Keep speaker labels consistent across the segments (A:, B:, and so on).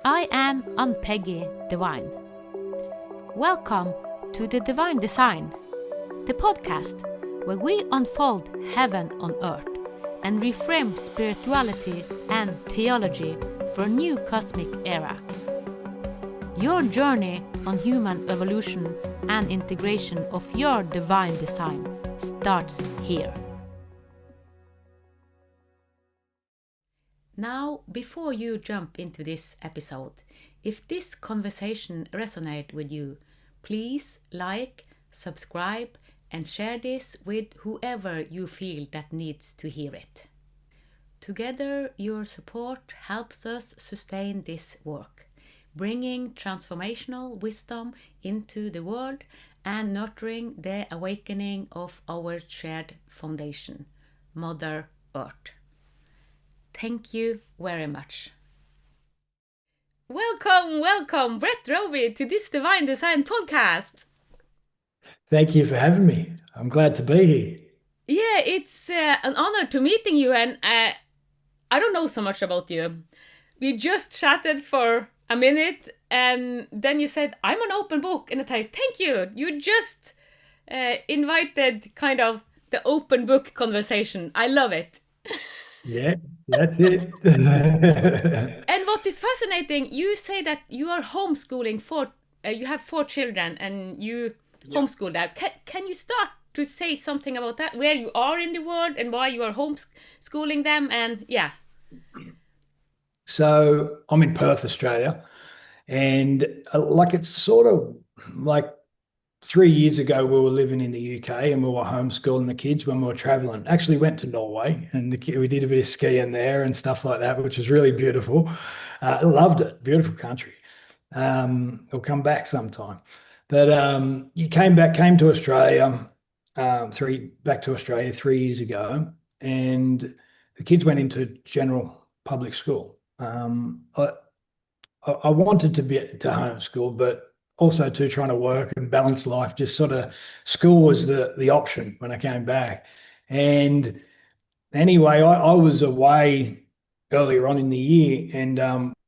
A: I am Ann-Peggy Divine. Welcome to the Divine Design, the podcast where we unfold heaven on earth and reframe spirituality and theology for a new cosmic era. Your journey on human evolution and integration of your divine design starts here. Now, before you jump into this episode, if this conversation resonates with you, please like, subscribe, and share this with whoever you feel that needs to hear it. Together, your support helps us sustain this work, bringing transformational wisdom into the world and nurturing the awakening of our shared foundation, Mother Earth. Thank you very much. Welcome, Brett Robey, to this Divine Design podcast.
B: Thank you for having me. I'm glad to be here.
A: Yeah, it's an honor to meeting you, and I don't know so much about you. We just chatted for a minute, and then you said, I'm an open book, and I thought, thank you. You just invited kind of the open book conversation. I love it.
B: Yeah, that's it.
A: And what is fascinating, you say that you are homeschooling you have 4 children and you homeschool them. Can you start to say something about that, where you are in the world and why you are homeschooling them? And yeah.
B: So I'm in Perth, Australia, and it's sort of like 3 years ago, we were living in the UK and we were homeschooling the kids when we were traveling. Actually went to Norway and we did a bit of skiing there and stuff like that, which was really beautiful. Loved it. Beautiful country. We'll come back sometime. But you came to Australia, back to Australia 3 years ago, and the kids went into general public school. I wanted to homeschool, but also trying to work and balance life, just sort of school was the option when I came back. And anyway, I was away earlier on in the year, and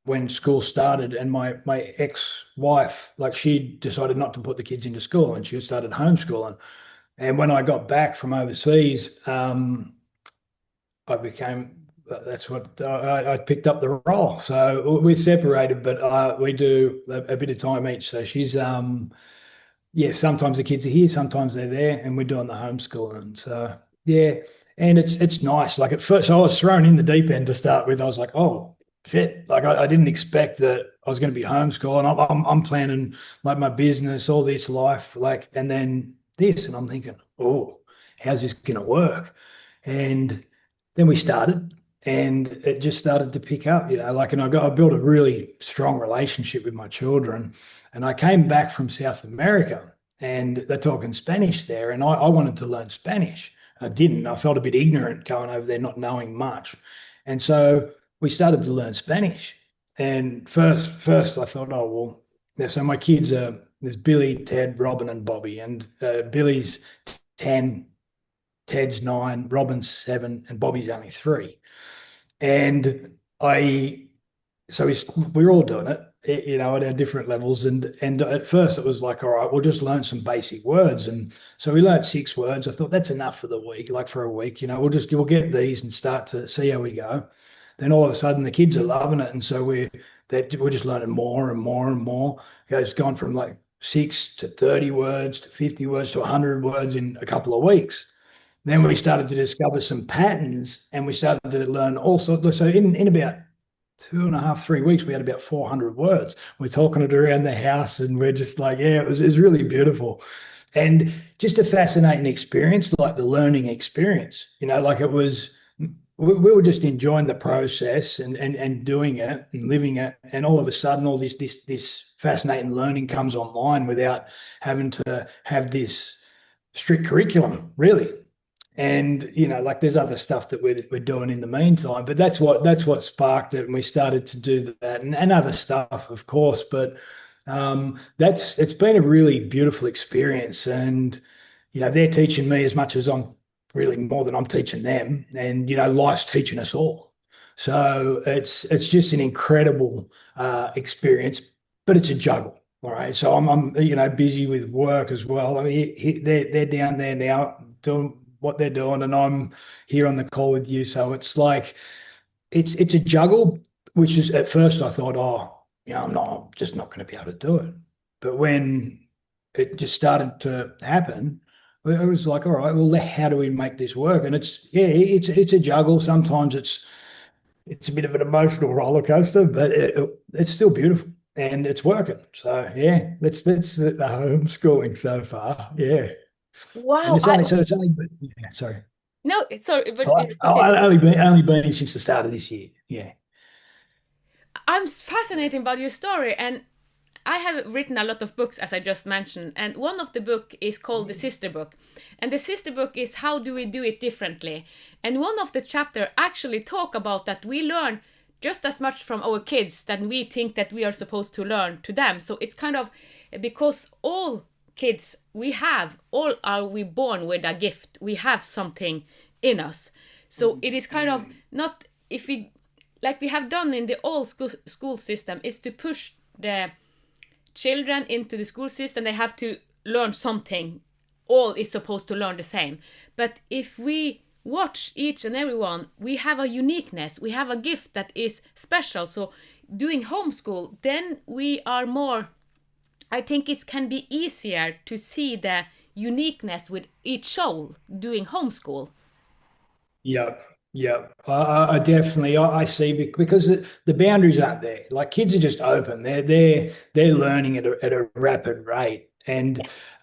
B: when school started, and my ex-wife, she decided not to put the kids into school and she started homeschooling. And when I got back from overseas, I picked up the role. So we're separated, but we do a bit of time each. So she's, sometimes the kids are here, sometimes they're there, and we're doing the homeschooling. So yeah, and it's nice. Like at first, I was thrown in the deep end to start with. I was like, oh shit! I didn't expect that I was going to be homeschooling. I'm planning my business, all this life, and then this, and I'm thinking, oh, how's this going to work? And then we started. And it just started to pick up, and I built a really strong relationship with my children. And I came back from South America and they're talking Spanish there. And I wanted to learn Spanish. I didn't. I felt a bit ignorant going over there, not knowing much. And so we started to learn Spanish. And first I thought, oh, well, yeah, so my kids there's Billy, Ted, Robin, and Bobby. And Billy's 10, Ted's 9, Robin's 7, and Bobby's only 3. And we're all doing it, at our different levels. And at first it was like, all right, we'll just learn some basic words. And so we learned 6 words. I thought that's enough for the week, for a week, we'll get these and start to see how we go. Then all of a sudden the kids are loving it. And so we're just learning more and more and more. It's gone from 6 to 30 words to 50 words to 100 words in a couple of weeks. Then we started to discover some patterns, and we started to learn all sorts. So in about 2.5, 3 weeks, we had about 400 words. We're talking it around the house, and we're just it was really beautiful. And just a fascinating experience, the learning experience, it was, we were just enjoying the process and doing it and living it. And all of a sudden, all this fascinating learning comes online without having to have this strict curriculum, really. And there's other stuff that we're doing in the meantime, but that's what sparked it, and we started to do that and other stuff, of course. But it's been a really beautiful experience, and they're teaching me as much as I'm really more than I'm teaching them, and life's teaching us all. So it's just an incredible experience, but it's a juggle. All right. So I'm busy with work as well. I mean, they're down there now doing what they're doing, and I'm here on the call with you. So it's like it's a juggle, which is at first I thought, oh, I'm just not going to be able to do it. But when it just started to happen, I was like, all right, well, how do we make this work? And it's a juggle. Sometimes it's a bit of an emotional roller coaster, but it's still beautiful and it's working. So yeah, that's the homeschooling so far. Yeah, and
A: Wow.
B: it's only yeah, sorry.
A: No, sorry, but
B: Oh,
A: continue.
B: only been since the start of this year. Yeah.
A: I'm fascinated about your story, and I have written a lot of books, as I just mentioned, and one of the book is called the Sister Book, and the Sister Book is how do we do it differently, and one of the chapter actually talk about that we learn just as much from our kids than we think that we are supposed to learn to them. So it's kind of because all kids all are we born with a gift. We have something in us. So it is kind of not if we like we have done in the old school system is to push the children into the school system. They have to learn something. All is supposed to learn the same. But if we watch each and every one, we have a uniqueness. We have a gift that is special. So doing homeschool, then we are more, I think it can be easier to see the uniqueness with each soul doing homeschool.
B: Yep. Yep. I definitely I see because the boundaries aren't there. Like kids are just open. They're learning at a rapid rate, and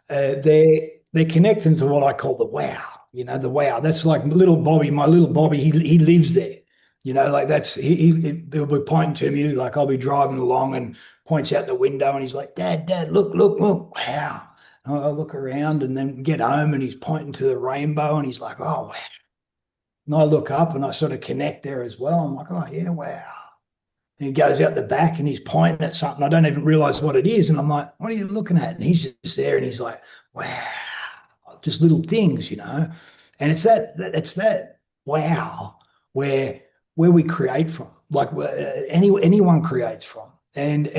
A: Yes.
B: they're connecting to what I call the wow. The wow. That's like little Bobby. My little Bobby. He lives there. Like that's he'll be pointing to me. Like I'll be driving along and points out the window, and he's like, Dad, look, look, look, wow. And I look around and then get home, and he's pointing to the rainbow, and he's like, oh wow. And I look up and I sort of connect there as well. I'm like, oh, yeah, wow. And he goes out the back and he's pointing at something. I don't even realize what it is. And I'm like, what are you looking at? And he's just there and he's like, wow, just little things. And it's that wow where we create from, like anyone creates from. And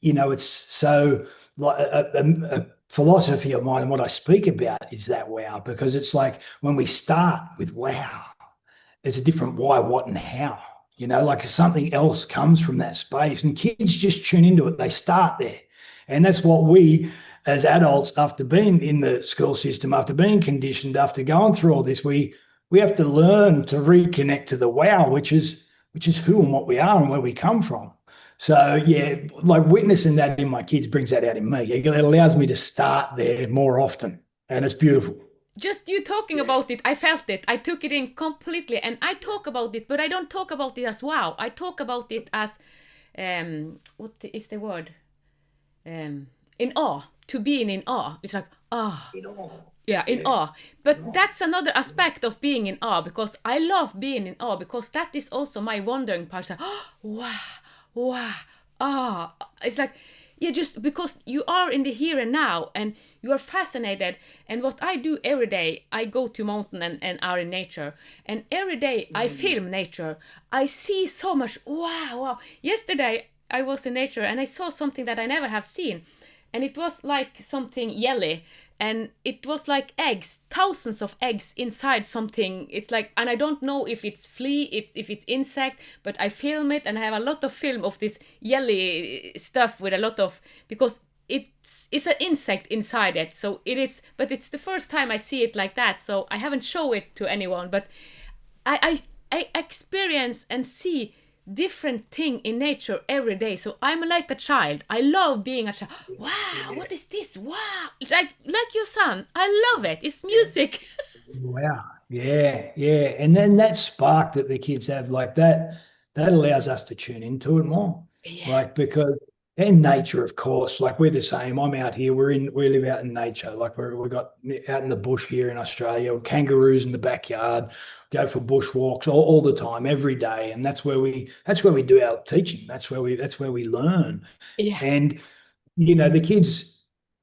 B: it's so like a philosophy of mine and what I speak about is that wow, because it's like when we start with wow, there's a different why, what, and how. Like something else comes from that space, and kids just tune into it. They start there, and that's what we, as adults, after being in the school system, after being conditioned, after going through all this, we have to learn to reconnect to the wow, which is who and what we are and where we come from. So yeah, like witnessing that in my kids brings that out in me. It allows me to start there more often, and it's beautiful.
A: Just you talking about it, I felt it. I took it in completely, and I talk about it, but I don't talk about it as wow. I talk about it as, what is the word? In awe. To being in awe. It's like ah. Yeah, in awe. But that's another aspect of being in awe because I love being in awe because that is also my wondering part. Like, oh, wow, wow, ah. It's like, yeah, just because you are in the here and now and you are fascinated. And what I do every day, I go to mountain and are in nature. And every day I film nature. I see so much, wow, wow. Yesterday I was in nature and I saw something that I never have seen and it was like something yellow and it was like eggs, thousands of eggs inside something. It's like, and I don't know if it's flea, if it's insect, but I film it and I have a lot of film of this yellow stuff with a lot of, because it's an insect inside it. So it is, but it's the first time I see it like that. So I haven't shown it to anyone, but I experience and see different thing in nature every day. So I'm like a child. I love being a child. Wow, what is this? Wow, like your son. I love it. It's music.
B: Wow. Yeah, yeah. And then that spark that the kids have, like that allows us to tune into it more.
A: Yeah.
B: Like because and nature, of course, like we're the same. I'm out here, we live out in nature. Like we got out in the bush here in Australia, kangaroos in the backyard, go for bushwalks all the time, every day. And that's where we do our teaching. That's where we learn.
A: Yeah.
B: And the kids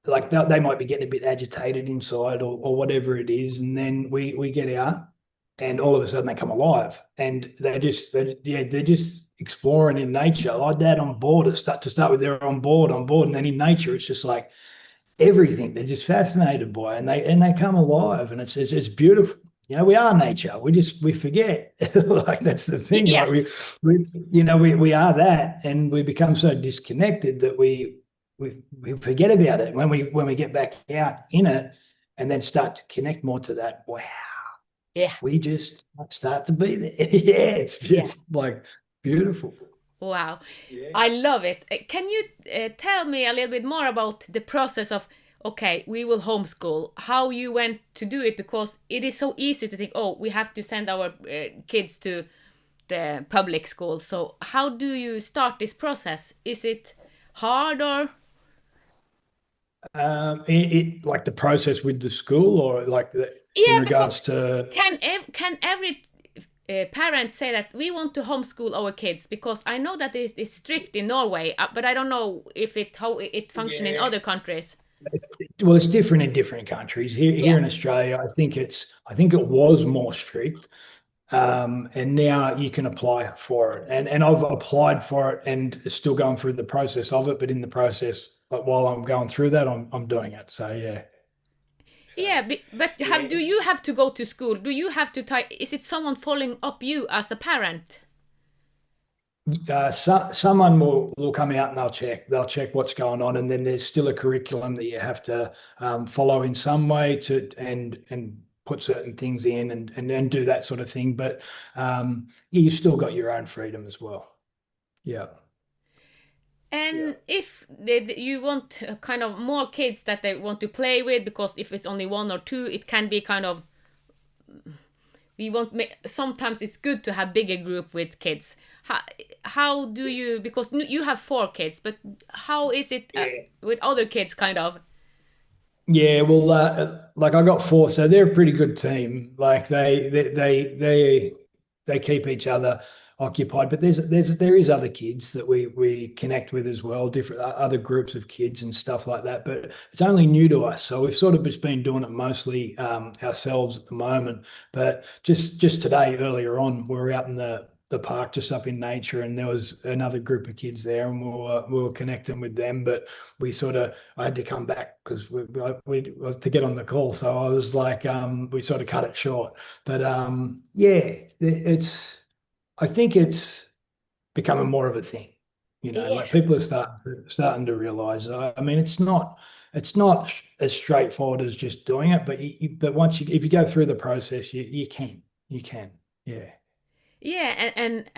B: like they might be getting a bit agitated inside or whatever it is, and then we get out and all of a sudden they come alive, and they're just exploring in nature. Like that on board, to start with, they're on board, and then in nature, it's just like everything. They're just fascinated by it, and they come alive, and it's beautiful. We are nature. We forget. Like that's the thing.
A: Yeah.
B: Like we are that, and we become so disconnected that we forget about it when we get back out in it, and then start to connect more to that. Wow,
A: Yeah.
B: we just start to be there. Yeah,
A: Yeah.
B: it's like beautiful.
A: Wow.
B: Yeah.
A: I love it. Can you tell me a little bit more about the process of, okay, we will homeschool, how you went to do it? Because it is so easy to think, oh, we have to send our kids to the public school. So how do you start this process? Is it hard or?
B: Like the process with the school, or like in
A: Yeah, because
B: regards to.
A: can every parent say that we want to homeschool our kids? Because I know that it's strict in Norway, but I don't know if it how it functions in
B: Yeah.
A: other countries.
B: Well, it's different in different countries. Here
A: Yeah.
B: in Australia, I think it was more strict. And now you can apply for it. And I've applied for it and still going through the process of it. But in the process, like, while I'm going through that, I'm doing it. So yeah. So
A: Yeah, but
B: yeah,
A: do you have to go to school? Do you have to type? Is it someone following up you as a parent?
B: someone will come out and they'll check what's going on, and then there's still a curriculum that you have to follow in some way to and put certain things in and do that sort of thing. But yeah, you've still got your own freedom as well. Yeah. Yeah.
A: And if you want kind of more kids that they want to play with, because if it's only one or two, it can be kind of we want sometimes it's good to have bigger group with kids. How do you, because you have 4 kids, but how is it
B: Yeah.
A: with other kids kind of?
B: Yeah, well, like I got 4, so they're a pretty good team. Like they keep each other occupied. But there is other kids that we connect with as well, different other groups of kids and stuff like that. But it's only new to us, so we've sort of just been doing it mostly ourselves at the moment. But just today, earlier on, we were out in the park just up in nature, and there was another group of kids there, and we were connecting with them. But we sort of I had to come back because we was to get on the call. So I was like, we sort of cut it short. But yeah, I think it's becoming more of a thing.
A: Yeah.
B: Like people are starting to realize. I mean, it's not as straightforward as just doing it, but once if you go through the process, you can. Yeah.
A: Yeah, and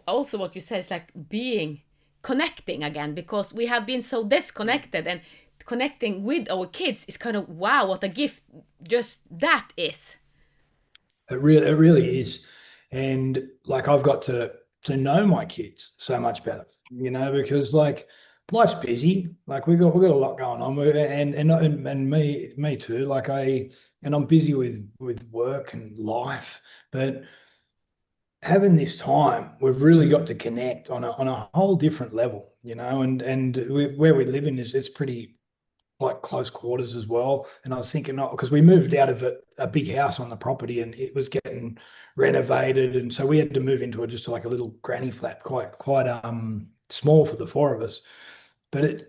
A: also what you said is like being connecting again, because we have been so disconnected, and connecting with our kids is kind of wow, what a gift just that is.
B: It really is. And like I've got to know my kids so much better, because like life's busy. Like we got a lot going on. And me too. Like I'm busy with work and life, but having this time, we've really got to connect on a whole different level, where we live in is it's pretty like close quarters as well. And I was thinking, because we moved out of a big house on the property, and it was getting renovated, and so we had to move into just like a little granny flat, quite small for the 4 of us. But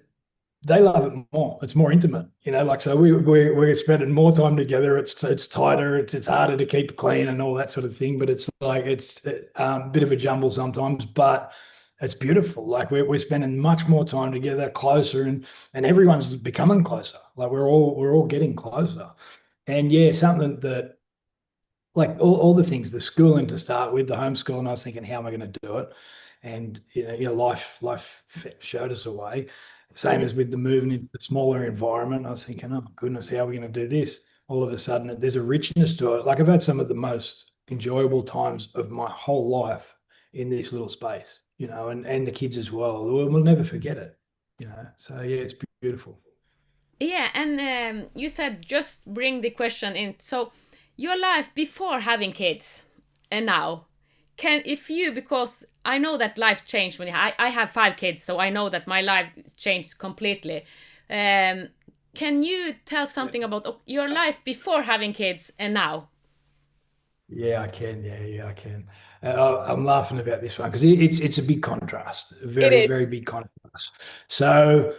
B: they love it more. It's more intimate, like so we're spending more time together. It's tighter. It's harder to keep clean and all that sort of thing. But it's like it's a bit of a jumble sometimes, but it's beautiful. Like we're spending much more time together, closer, and everyone's becoming closer. Like we're all getting closer. And yeah, something that like all the things, the schooling to start with, the homeschooling, I was thinking, how am I going to do it? And life showed us a way. Same as with the moving into the smaller environment. I was thinking, oh goodness, how are we going to do this? All of a sudden, there's a richness to it. Like I've had some of the most enjoyable times of my whole life in this little space, and the kids as well. We'll never forget it. So yeah, it's beautiful.
A: Yeah, and you said just bring the question in. So, your life before having kids and now, can if you, because I know that life changed when I have 5 kids, so I know that my life changed completely. Um, can you tell
B: Yeah.
A: something about your life before having kids and now?
B: Yeah, I can. Yeah, I can. I'm laughing about this one because it's a big contrast, a
A: It
B: very,
A: is.
B: very big contrast. So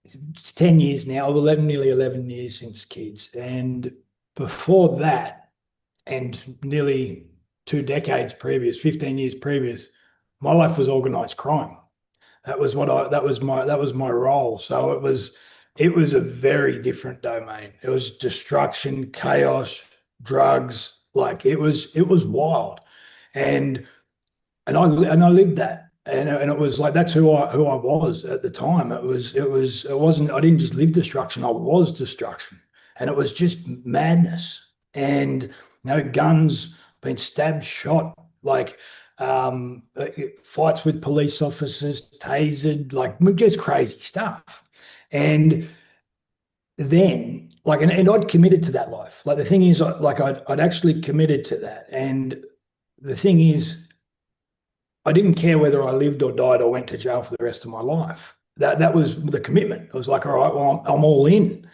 B: it's 10 years now, 11, nearly 11 years since kids. And before that, and nearly 2 decades previous, 15 years previous, my life was organized crime. That was my role. So it was a very different domain. It was destruction, chaos, drugs, like it was wild. And and I lived that. And it was like that's who I was at the time. It wasn't I didn't just live destruction, I was destruction. And it was just madness. And guns, being stabbed, shot, like fights with police officers, tasered, like just crazy stuff. And then and I'd committed to that life. Like the thing is I'd actually committed to that. And the thing is I didn't care whether I lived or died or went to jail for the rest of my life. That was the commitment. It was like, all right, well, I'm all in,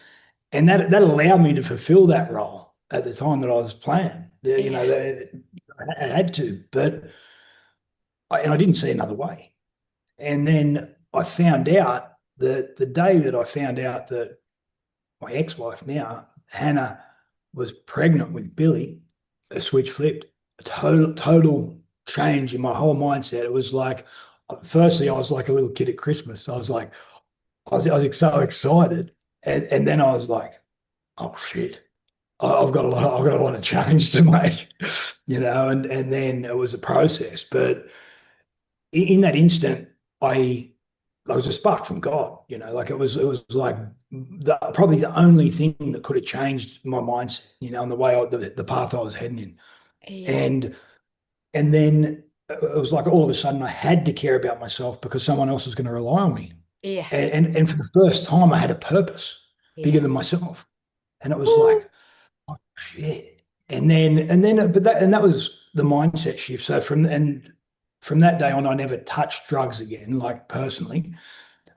B: and that allowed me to fulfill that role at the time that I was playing.
A: Yeah.
B: I had to, but I didn't see another way. And then I found out that the day that I found out that my ex-wife now, Hannah, was pregnant with Billy, a switch flipped. A total change in my whole mindset. It was like, firstly, I was like a little kid at Christmas. I was like, I was so excited, and then I was like, oh shit, I've got a lot of change to make, and then it was a process. But in that instant, I was a spark from God, like it was like probably the only thing that could have changed my mindset, and the way the path I was heading in.
A: Yeah.
B: And and then it was like all of a sudden I had to care about myself because someone else was going to rely on me.
A: Yeah.
B: And for the first time I had a purpose bigger
A: Yeah.
B: than myself. And it was
A: Woo.
B: like, oh shit. And that was the mindset shift. So from that day on, I never touched drugs again, like personally.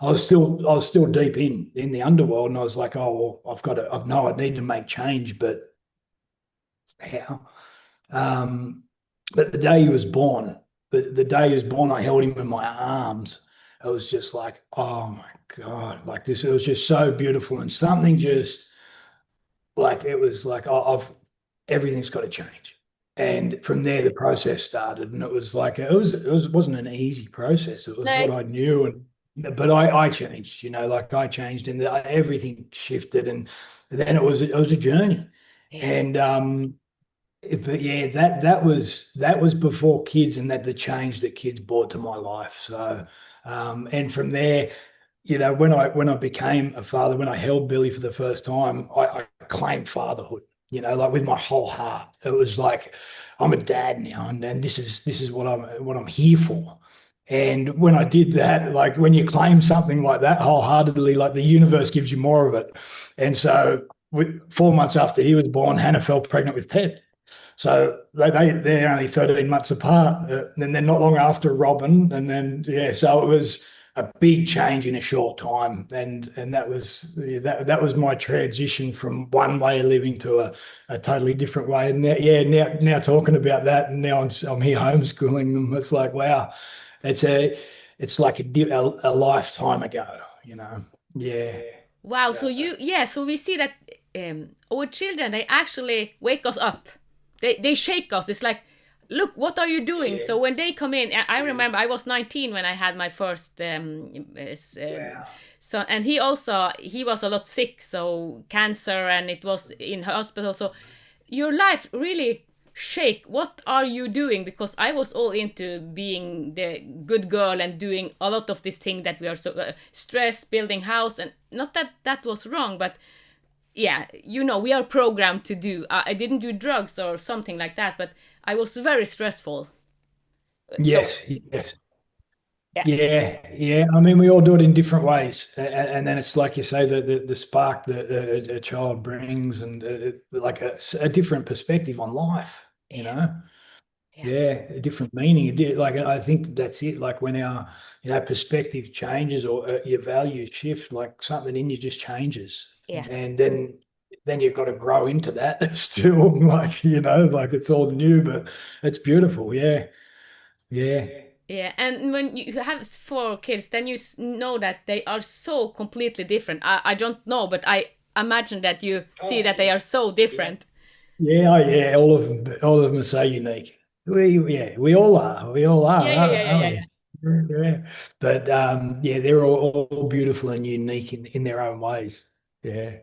B: I was still deep in the underworld, and I was like, oh well, I know I need to make change, but how? Um, but the day he was born, the day he was born, I held him in my arms. It was just like, oh my God, like this, it was just so beautiful, and something just like it was like, oh, I've everything's got to change. And from there, the process started, and it was like it wasn't an easy process. It was
A: No.
B: what I knew, and but I changed, like I changed, and everything shifted, and then it was a journey,
A: Yeah.
B: and but yeah, that was before kids, and that the change that kids brought to my life. So, and from there, when I became a father, when I held Billy for the first time, I claimed fatherhood. Like with my whole heart. It was like I'm a dad now, and this is what I'm here for. And when I did that, like when you claim something like that wholeheartedly, like the universe gives you more of it. And so, 4 months after he was born, Hannah fell pregnant with Ted. So they're only 13 months apart, and then not long after Robin, and then yeah, so it was a big change in a short time, and that was my transition from one way of living to a totally different way. And now talking about that, and now I'm here homeschooling them. It's like wow, it's like a lifetime ago, Yeah.
A: Wow.
B: So,
A: So yeah. So we see that our children, they actually wake us up. They shake us. It's like, look, what are you doing?
B: yeah,
A: So when they come in, I
B: yeah,
A: remember I was 19 when I had my first
B: wow,
A: so, and he was a lot sick, so cancer, and it was in hospital. So your life really shake. What are you doing? Because I was all into being the good girl and doing a lot of this thing that we are so stressed, building house, and not that that was wrong, but yeah, we are programmed to do. I didn't do drugs or something like that, but I was very stressful. So
B: yes, yes.
A: yeah.
B: Yeah, yeah. I mean, we all do it in different ways, and then it's like you say, the spark that a child brings, and like a different perspective on life.
A: Yeah. Yeah.
B: Yeah, a different meaning. Like I think that's it. Like when our perspective changes or your values shift, like something in you just changes,
A: Yeah.
B: and then then you've got to grow into that still, like, like it's all new, but it's beautiful. Yeah. Yeah.
A: Yeah, and when you have 4 kids, then you know that they are so completely different. I don't know, but I imagine that you see
B: Oh,
A: that they are so
B: yeah.
A: different.
B: Yeah. Oh, yeah. All of them are so unique. Yeah, we all are. We all are,
A: Yeah, yeah, yeah, yeah,
B: aren't
A: yeah, yeah.
B: we? Yeah. Yeah. But yeah, they're all beautiful and unique in their own ways. Yeah.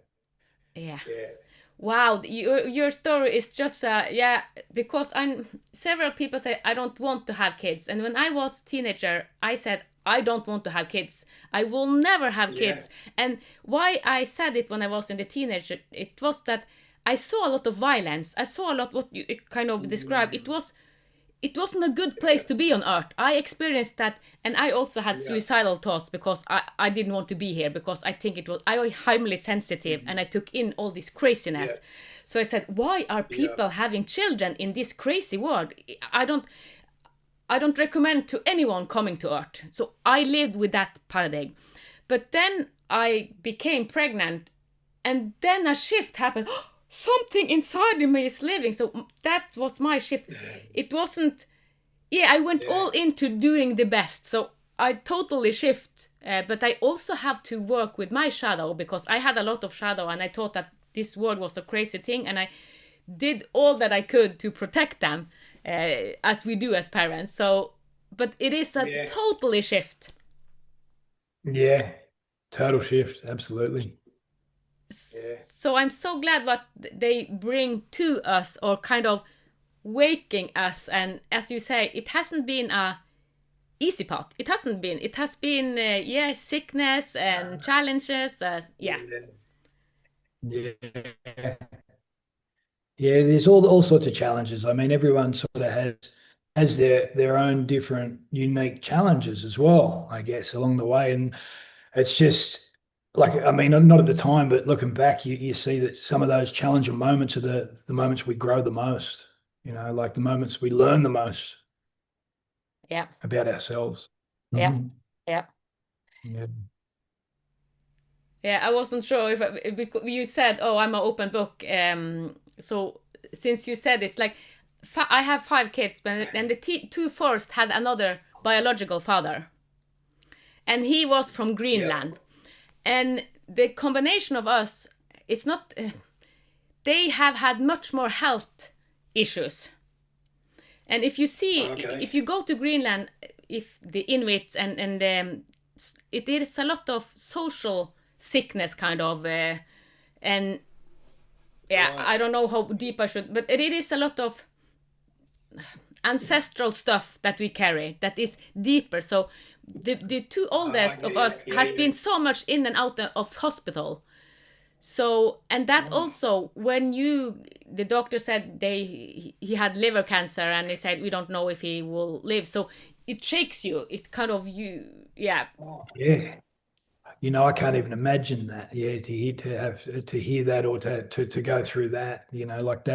A: Yeah.
B: Yeah.
A: Wow, your story is just yeah, because I'm several people say I don't want to have kids, and when I was teenager, I said I don't want to have kids. I will never have
B: Yeah.
A: kids. And why I said it when I was in the teenager, it was that I saw a lot of violence. I saw a lot what you kind of described.
B: Mm,
A: It wasn't a good place to be on earth. I experienced that, and I also had
B: yeah.
A: suicidal thoughts because I didn't want to be here because I think it was I was highly sensitive and
B: Mhm.
A: I took in all this
B: Yeah.
A: craziness. So I said, why are
B: Yeah.
A: people having children in this crazy world? I don't I don't recommend to anyone coming to earth. So I lived with that paradigm. But then I became pregnant and then a shift happened. Something inside of me is living. So that was my shift. It wasn't yeah, I went
B: Yeah.
A: all into doing the best. So I totally shift. But I also have to work with my shadow because I had a lot of shadow and I thought that this world was a crazy thing and I did all that I could to protect them, as we do as parents. So, but it is a
B: Yeah.
A: totally shift.
B: Yeah. Total shift. Absolutely. Yeah.
A: So I'm so glad what they bring to us or kind of waking us. And as you say, it hasn't been a easy path. It hasn't been. It has been, yeah, sickness and challenges. Yeah,
B: Yeah. Yeah. Yeah, there's all sorts of challenges. I mean, everyone sort of has their own different unique challenges as well, I guess, along the way. And it's just like, I mean, not at the time, but looking back, you see that some of those challenging moments are the moments we grow the most, like the moments we learn the most
A: yeah,
B: about ourselves.
A: yeah,
B: Mhm.
A: yeah.
B: Yeah.
A: Yeah, I wasn't sure if because you said, "Oh, I'm an open book." So since you said it's like I have 5 kids, but and the two first had another biological father, and he was from
B: Yeah.
A: Greenland, and the combination of us, it's not. They have had much more health issues, and if you see,
B: Okay.
A: if you go to Greenland, if the Inuits and it is a lot of social sickness kind of and yeah,
B: Right.
A: I don't know how deep I should, but it is a lot of ancestral stuff that we carry that is deeper. So the two
B: I
A: oldest of
B: get you.
A: us
B: Yeah,
A: has
B: yeah.
A: been so much in and out of hospital. So and that
B: Oh,
A: also when the doctor said he had liver cancer and they said we don't know if he will live. So it shakes you. It kind of you yeah
B: oh, yeah. I can't even imagine that. Yeah, to hear that or to go through that. Like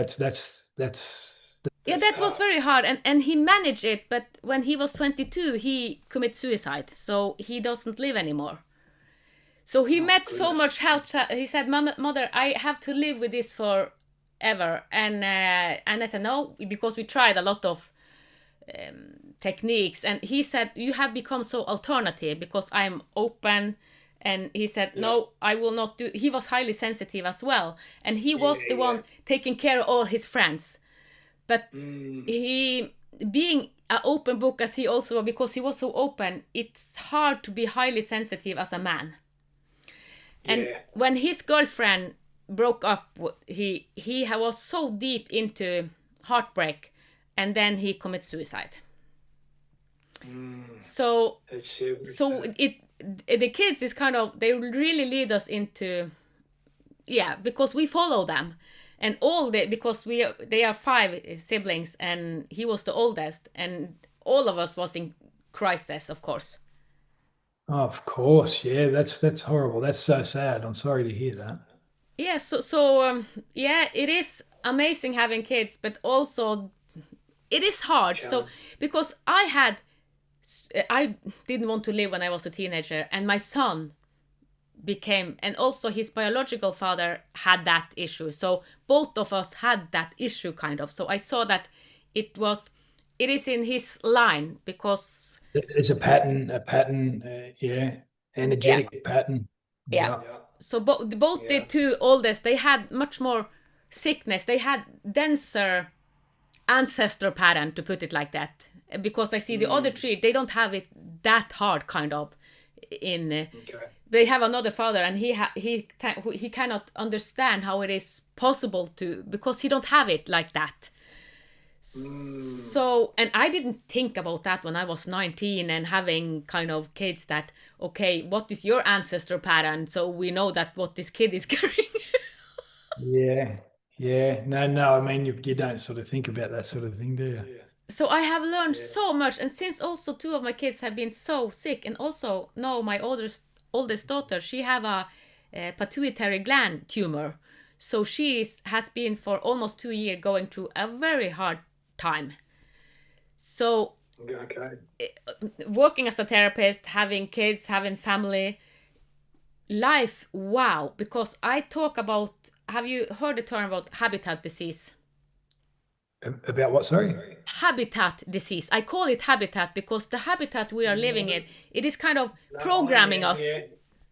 A: yeah,
B: that's
A: that was very
B: tough.
A: hard, and he managed it. But when he was 22, he committed suicide, so he doesn't live anymore. So he
B: Oh
A: met so
B: goodness.
A: much health. He said, "Mother, I have to live with this forever." And I said, "No," because we tried a lot of techniques, and he said, "You have become so alternative because I'm open." And he said,
B: Yeah.
A: "No, I will not do." He was highly sensitive as well, and he
B: Yeah.
A: was the
B: Yeah.
A: one taking care of all his friends. But
B: Mm,
A: he being an open book as he also because he was so open, it's hard to be highly sensitive as a man. And
B: yeah.
A: when his girlfriend broke up, he was so deep into heartbreak, and then he committed suicide.
B: Mm,
A: So
B: it's
A: so it the kids is kind of they really lead us into yeah because we follow them and all the because we they are 5 siblings and he was the oldest and all of us was in crisis of course.
B: of course. Yeah, that's horrible. That's so sad. I'm sorry to hear that.
A: Yeah, so yeah, it is amazing having kids, but also it is hard. So
B: Challenge.
A: because I didn't want to live when I was a teenager, and my son became, and also his biological father had that issue. So both of us had that issue kind of. So I saw that it is in his line because
B: There's a pattern, yeah,
A: yeah,
B: energetic pattern.
A: yeah.
B: Yeah.
A: So both the two oldest, they had much more sickness. They had denser ancestor pattern, to put it like that, because I see the other three, they don't have it that hard kind of in
B: Okay.
A: they have another father, and he cannot understand how it is possible to, because he don't have it like that. So, and I didn't think about that when I was 19 and having kind of kids that, okay, what is your ancestor pattern, so we know that what this kid is carrying.
B: Yeah. Yeah. No. I mean, you don't sort of think about that sort of thing, do you?
A: So I have learned so much, and since also two of my kids have been so sick, and also now my oldest daughter, she have a pituitary gland tumor, so has been for almost 2 years going through a very hard time. So
B: Okay.
A: working as a therapist, having kids, having family, life, wow, because I talk about, have you heard the term about habitat disease?
B: About what? Sorry.
A: Habitat disease. I call it habitat because the habitat we are living in, it is kind of programming us.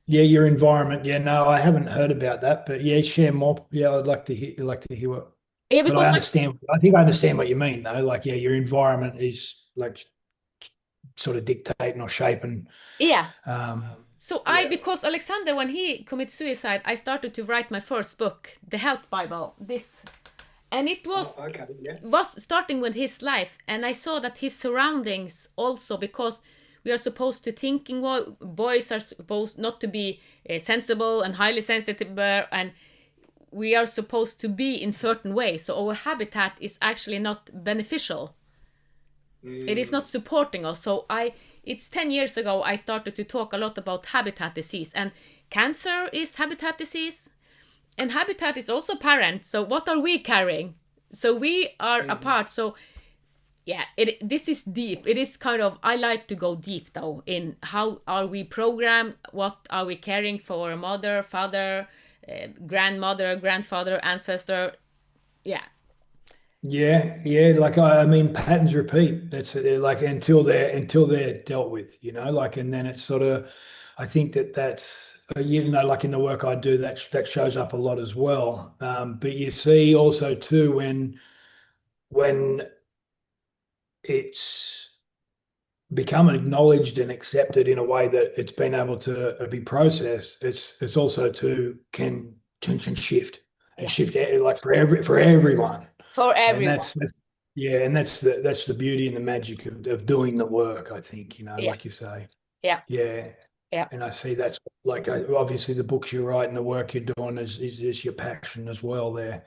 B: Yeah, your environment. Yeah, no, I haven't heard about that, but yeah, share more. Yeah, I'd like to hear what.
A: Yeah,
B: But
A: because
B: I understand. I think I understand what you mean, though. Like, yeah, your environment is like sort of dictating or shaping.
A: yeah.
B: Um,
A: So because Alexander, when he committed suicide, I started to write my first book, The Health Bible. And it was starting with his life, and I saw that his surroundings also, because we are supposed to thinking, boys are supposed not to be sensible and highly sensitive, and we are supposed to be in certain ways. So our habitat is actually not beneficial. It is not supporting us. So it's 10 years ago I started to talk a lot about habitat disease, and cancer is habitat disease, and habitat is also parent. So what are we carrying? So we are a part. So yeah, this is deep. It is kind of, I like to go deep though in how are we programmed, what are we caring for our mother, father, grandmother, grandfather, ancestor. Yeah.
B: yeah. Like I mean, patterns repeat. That's like until they're dealt with, like, and then it's sort of. I think that's like in the work I do, that shows up a lot as well. But you see also too when it's become acknowledged and accepted in a way that it's been able to be processed, it's also too can shift and shift like for everyone.
A: For
B: And
A: everyone.
B: yeah, and that's the beauty and the magic of doing the work, I think,
A: Yeah.
B: like you say.
A: Yeah.
B: Yeah.
A: Yeah.
B: And I see that's like obviously the books you write and the work you're doing is your passion as well there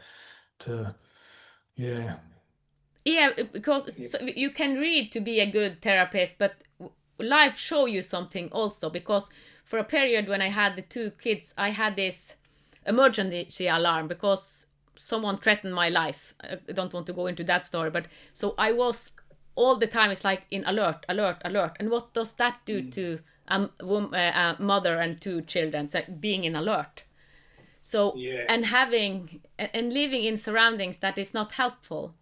B: to yeah.
A: Yeah, because you can read to be a good therapist, but life show you something also. Because for a period when I had the two kids, I had this emergency alarm because someone threatened my life. I don't want to go into that story, but so I was all the time. It's like in alert, alert, alert. And what does that do to a mother and two children? It's like being in alert. So and having and living in surroundings that is not helpful,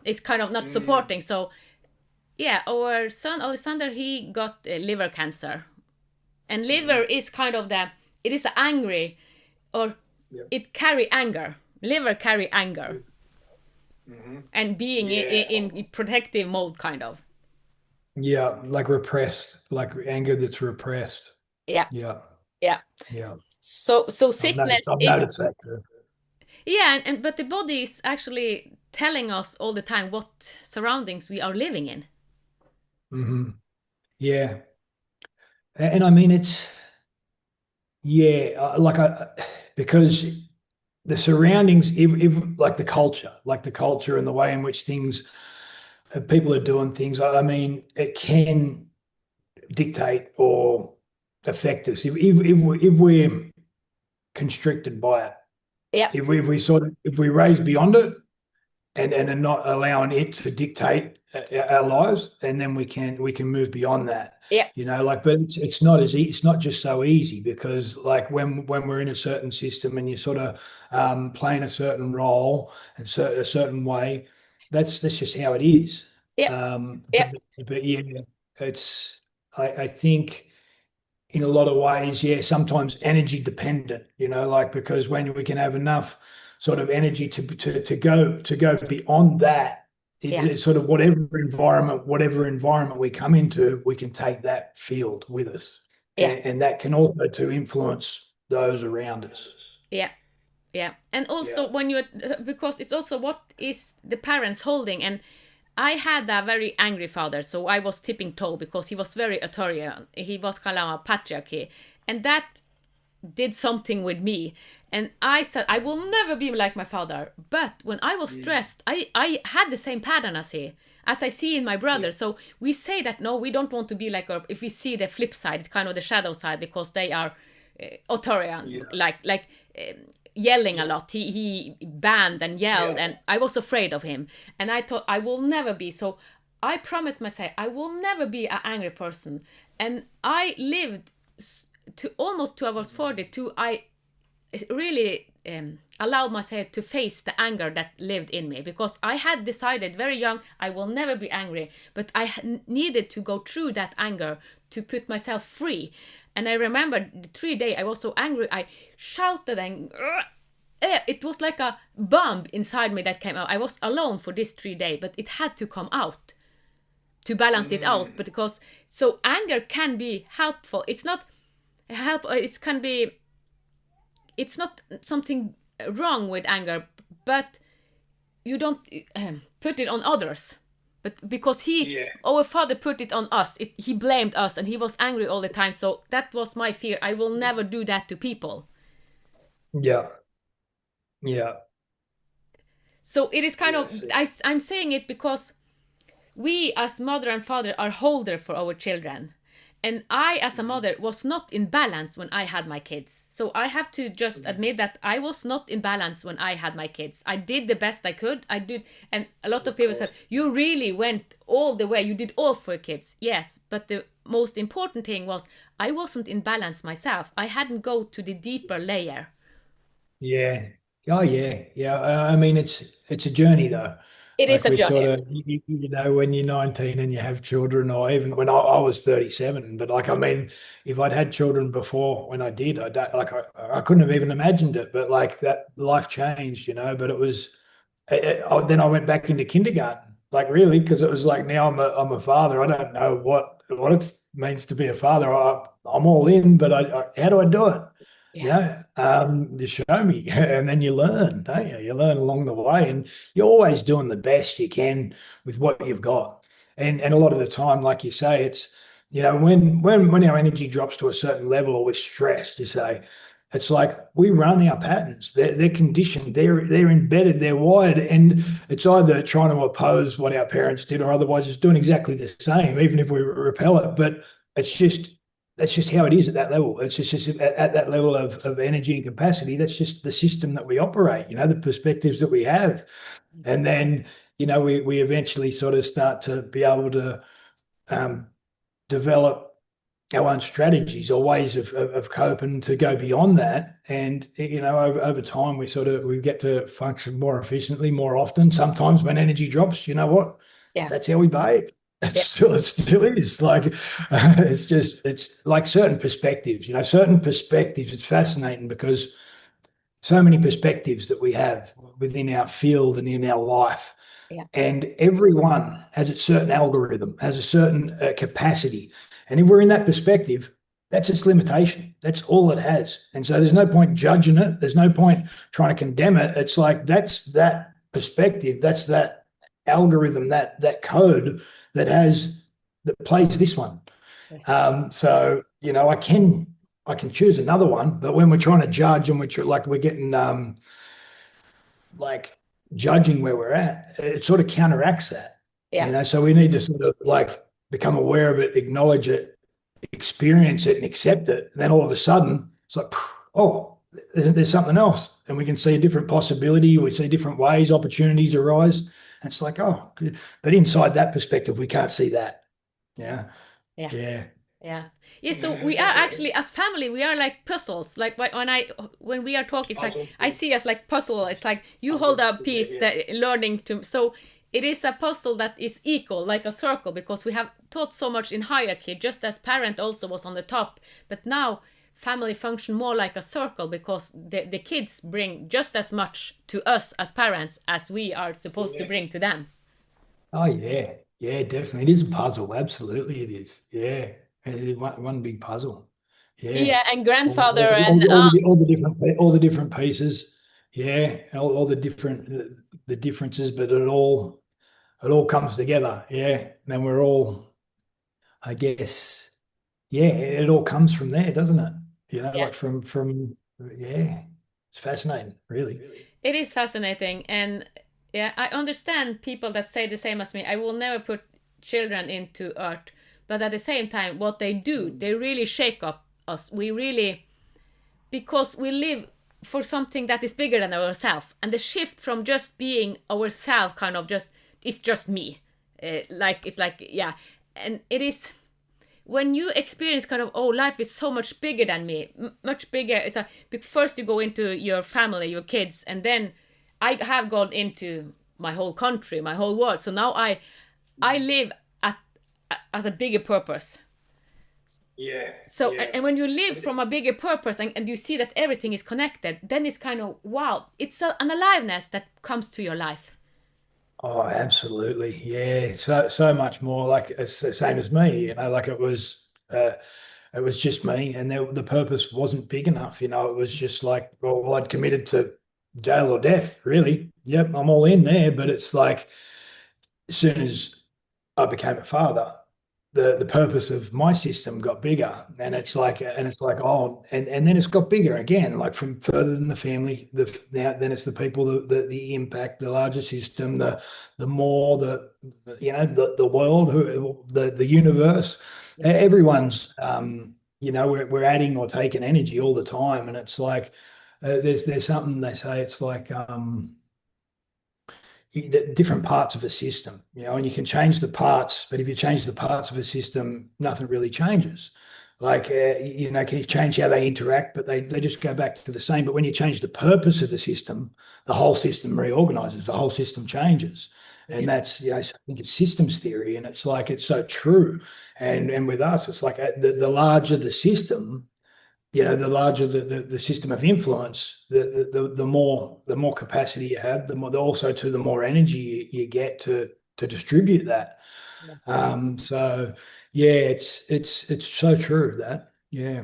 A: it's kind of not supporting. So yeah, our son Alexander, he got liver cancer, and liver is kind of it is angry, or it carry anger. Liver carry anger, and being in protective mode kind of.
B: Yeah, like repressed, like anger that's repressed.
A: Yeah,
B: Yeah,
A: yeah.
B: yeah.
A: So sickness
B: I've
A: is,
B: noticed that too.
A: yeah, and but the body is actually telling us all the time what surroundings we are living in.
B: Yeah, and I mean it's like because the surroundings, if like the culture and the way in which things people are doing things, I mean, it can dictate or affect us if we're constricted by it.
A: Yeah.
B: If we raise beyond it, and not allowing it to dictate our lives, and then we can move beyond that.
A: Yeah.
B: Like, but it's not it's not just so easy, because like when we're in a certain system and you're sort of playing a certain role and a certain way, that's just how it is.
A: Yeah.
B: um
A: Yeah.
B: but yeah, it's I think in a lot of ways, yeah, sometimes energy dependent, like, because when we can have enough sort of energy to go beyond that,
A: Yeah.
B: it's sort of whatever environment we come into, we can take that field with us,
A: Yeah.
B: and that can also to influence those around us.
A: Yeah. Yeah. And
B: Yeah.
A: also when you're, because it's also what is the parents holding. And I had a very angry father, so I was tipping toe because he was very authoritarian. He was kind of a patriarchy, and that did something with me. And I said I will never be like my father. But when I was stressed, I had the same pattern as I see in my brother. So we say that no, we don't want to be like our. If we see the flip side, it's kind of the shadow side, because they are authoritarian, like yelling a lot. He banned and yelled, and I was afraid of him. And I thought I will never be. So I promised myself I will never be an angry person. And I lived to almost to I was 42. I really allowed myself to face the anger that lived in me, because I had decided very young I will never be angry, but I needed to go through that anger to put myself free. And I remember the 3 days I was so angry, I shouted, and it was like a bomb inside me that came out. I was alone for this 3 days, but it had to come out to balance it out. But because so anger can be helpful. It's not help. It can be. It's not something wrong with anger, but you don't put it on others. But because our father put it on us, he blamed us, and he was angry all the time. So that was my fear. I will never do that to people.
B: Yeah. Yeah.
A: So it is kind of,
B: Yes.
A: I'm saying it because we as mother and father are holder for our children. And I, as a mother, was not in balance when I had my kids. So I have to just admit that I was not in balance when I had my kids. I did the best I could. I did. And a lot of people said, you really went all the way. You did all for kids. Yes. But the most important thing was I wasn't in balance myself. I hadn't go to the deeper layer.
B: Yeah. Oh, yeah. Yeah. I mean, it's a journey though.
A: It is
B: Like,
A: a
B: we sort
A: journey.
B: of, when you're 19 and you have children, or even when I was 37, but like, I mean, if I'd had children before when I did, I don't like, I couldn't have even imagined it, but like that life changed, but it was, then I went back into kindergarten, like, really, because it was like, now I'm a father. I don't know what it means to be a father. I'm all in, but how do I do it?
A: Yeah.
B: You show me, and then you learn, don't you? You learn along the way, and you're always doing the best you can with what you've got. And a lot of the time, like you say, it's when our energy drops to a certain level, or we're stressed, you say, it's like we run our patterns. They're conditioned. They're embedded. They're wired, and it's either trying to oppose what our parents did, or otherwise it's doing exactly the same, even if we repel it. But it's just that's just how it is at that level. It's just at that level of energy and capacity. That's just the system that we operate. The perspectives that we have, and then we eventually sort of start to be able to develop our own strategies or ways of coping to go beyond that. And over time we get to function more efficiently more often. Sometimes when energy drops, you know what?
A: Yeah.
B: That's how we behave. It
A: Yeah.
B: still is like it's like certain perspectives. It's fascinating because so many perspectives that we have within our field and in our life.
A: Yeah.
B: And everyone has a certain algorithm, has a certain capacity. And if we're in that perspective, that's its limitation. That's all it has. And so there's no point judging it. There's no point trying to condemn it. It's like that's that perspective. That's that algorithm, that code that plays this one. So I can choose another one, but when we're trying to judge and we're getting like judging where we're at, it sort of counteracts that.
A: Yeah.
B: So we need to sort of like become aware of it, acknowledge it, experience it, and accept it. And then all of a sudden, it's like, oh, there's something else, and we can see a different possibility. We see different ways, opportunities arise. And it's like, oh, good. But inside that perspective, we can't see that. Yeah.
A: Yeah.
B: Yeah.
A: Yeah. Yeah. So we are actually, as family, we are like puzzles. Like when we are talking, it's like
B: Puzzles.
A: I see us like puzzle. It's like you hold a piece
B: Yeah.
A: that learning to. So it is a puzzle that is equal, like a circle, because we have taught so much in hierarchy, just as parent also was on the top. But now family function more like a circle because the kids bring just as much to us as parents as we are supposed to
B: Yeah.
A: bring to them.
B: Oh yeah. Yeah, definitely. It is a puzzle. Absolutely it is. Yeah. It is one big puzzle. Yeah.
A: Yeah, and grandfather and
B: All the different pieces. Yeah. All the different the differences, but it all comes together. Yeah. And then we're all, I guess, yeah, it all comes from there, doesn't it?
A: yeah.
B: Like yeah, it's fascinating, really.
A: It is fascinating, and yeah, I understand people that say the same as me. I will never put children into art, but at the same time, what they do, they really shake up us. We really, because we live for something that is bigger than ourselves, and the shift from just being ourselves, kind of just it's just me, like it's like yeah, and it is when you experience kind of oh life is so much bigger than me, much bigger. It's a first you go into your family, your kids, and then I have gone into my whole country, my whole world. So now I live at as a bigger purpose.
B: Yeah,
A: So
B: yeah.
A: and when you live from a bigger purpose and you see that everything is connected, then it's kind of wow, it's an aliveness that comes to your life.
B: Oh, absolutely. Yeah. So much more like it's the same as me, like it was just me, and the purpose wasn't big enough. It was just like, well, I'd committed to jail or death, really. Yep, I'm all in there. But it's like as soon as I became a father, the purpose of my system got bigger, and
A: Yeah.
B: it's like oh, and then it's got bigger again, like from further than the family. Now then it's the people, the impact, the larger system, the more the world, the universe,
A: Yeah.
B: everyone's we're adding or taking energy all the time, and it's like there's something they say it's like different parts of a system, and you can change the parts, but if you change the parts of a system, nothing really changes. Like, can you change how they interact, but they just go back to the same. But when you change the purpose of the system, the whole system reorganizes, the whole system changes.
A: Yeah.
B: And that's, I think it's systems theory, and it's like, it's so true. And with us, it's like the larger the system, the larger the system of influence, the more capacity you have, the more also to the more energy you get to distribute that.
A: Yeah.
B: So yeah, it's so true that yeah.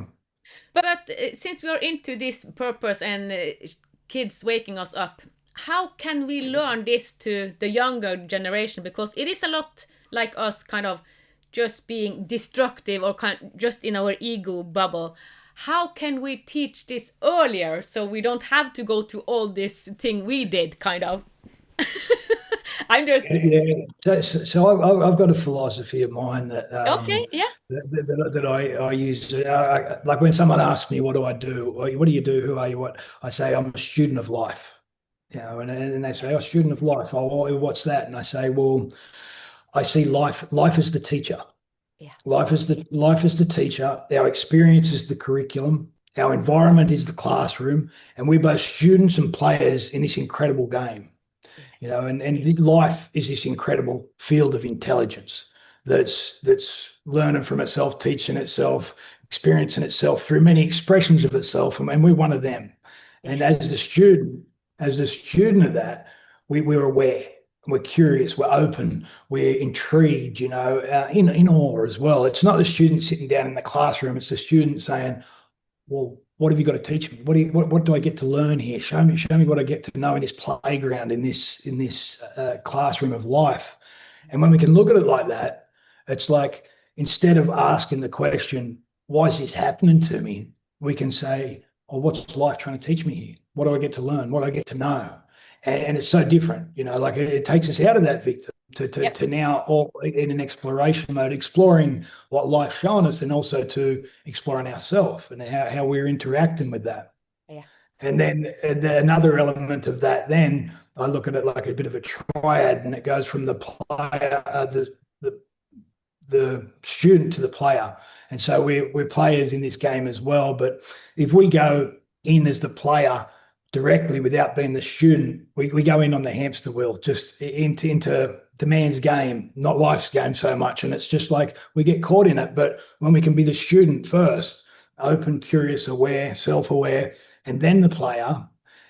A: But since we are into this purpose and kids waking us up, how can we learn this to the younger generation? Because it is a lot like us, kind of just being destructive or just in our ego bubble. How can we teach this earlier so we don't have to go to all this thing we did, kind of? I'm just
B: Yeah, so I've got a philosophy of mine that
A: okay. Yeah.
B: that I use. Like when someone asks me, "What do I do? What do you do? Who are you?" What I say, I'm a student of life. And they say, "Oh, student of life." Oh, what's that? And I say, "Well, I see life as the teacher.
A: Yeah.
B: Life is the teacher. Our experience is the curriculum. Our environment is the classroom, and we're both students and players in this incredible game." And life is this incredible field of intelligence that's learning from itself, teaching itself, experiencing itself through many expressions of itself, and we're one of them.
A: Yeah.
B: And as the student of that, we're aware, we're curious, we're open, we're intrigued, in awe as well. It's not the student sitting down in the classroom; it's the student saying, well, what have you got to teach me? What do I get to learn here? Show me what I get to know in this playground, in this classroom of life. And when we can look at it like that, it's like instead of asking the question, why is this happening to me? We can say, oh, what's life trying to teach me here? What do I get to learn? What do I get to know? And it's so different, like it takes us out of that victim
A: Yep.
B: to now all in an exploration mode, exploring what life's shown us, and also to exploring ourselves and how we're interacting with that.
A: Yeah.
B: Another element of that, then I look at it like a bit of a triad, and it goes from the player, the the student to the player. And so we're players in this game as well. But if we go in as the player directly without being the student, we go in on the hamster wheel, just into the man's game, not life's game so much. And it's just like we get caught in it. But when we can be the student first, open, curious, aware, self-aware, and then the player,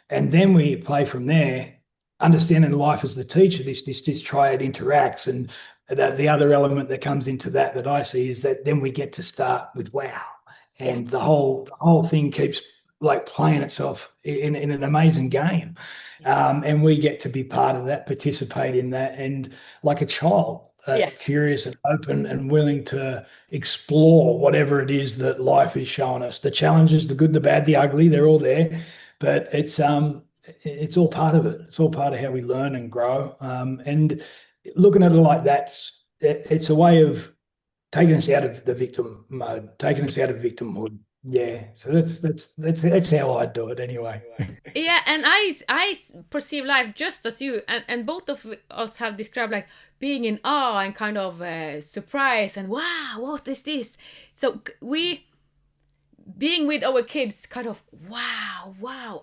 B: and then we play from there, understanding life as the teacher, this triad interacts. And the other element that comes into that I see is that then we get to start with wow, and the whole thing keeps like playing itself in an amazing game, and we get to be part of that, participate in that, and like a child, curious and open and willing to explore whatever it is that life is showing us. The challenges, the good, the bad, the ugly, they're all there, but it's all part of it. It's all part of how we learn and grow. And looking at it like that, it's a way of taking us out of the victim mode, taking us out of victimhood. Yeah. So that's how I do it anyway.
A: Yeah, and I perceive life just as you, and both of us have described like being in awe and kind of surprise and wow, what is this? So we being with our kids, kind of wow.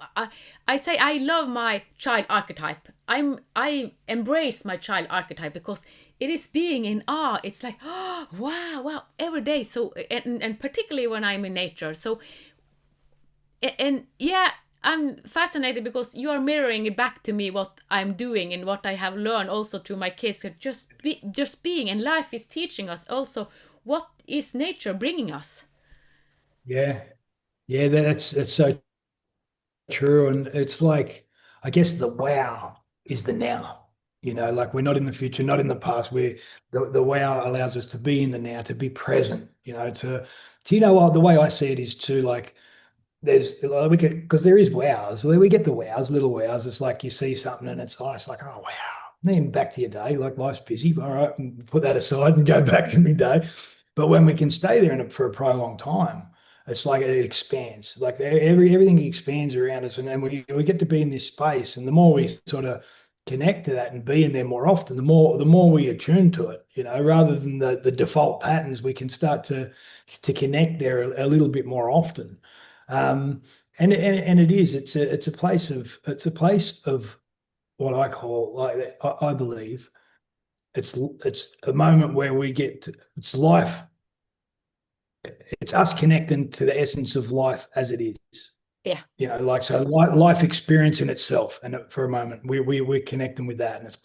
A: I say I love my child archetype. I embrace my child archetype because it is being in awe. It's like oh, wow every day. So and particularly when I'm in nature. So and yeah, I'm fascinated because you are mirroring it back to me what I'm doing and what I have learned also to my kids. So just being, and life is teaching us also what is nature bringing us.
B: Yeah. Yeah, that's so true. And it's like, I guess the wow is the now. Like we're not in the future, not in the past. The wow allows us to be in the now, to be present, the way I see it is too, like we could, because there is wows. We get the wows, little wows. It's like you see something and it's nice, like, oh wow. Then back to your day, like life's busy. All right, and put that aside and go back to my day. But when we can stay there for a prolonged time, it's like it expands. Like everything expands around us, and then we get to be in this space. And the more we sort of connect to that and be in there more often, the more we attune to it. Rather than the default patterns, we can start to connect there a little bit more often. And it's a place of what I call, like, I believe it's a moment where it's life. It's us connecting to the essence of life as it is.
A: Yeah.
B: Like, so life experience in itself. And for a moment, we're connecting with that, and it's,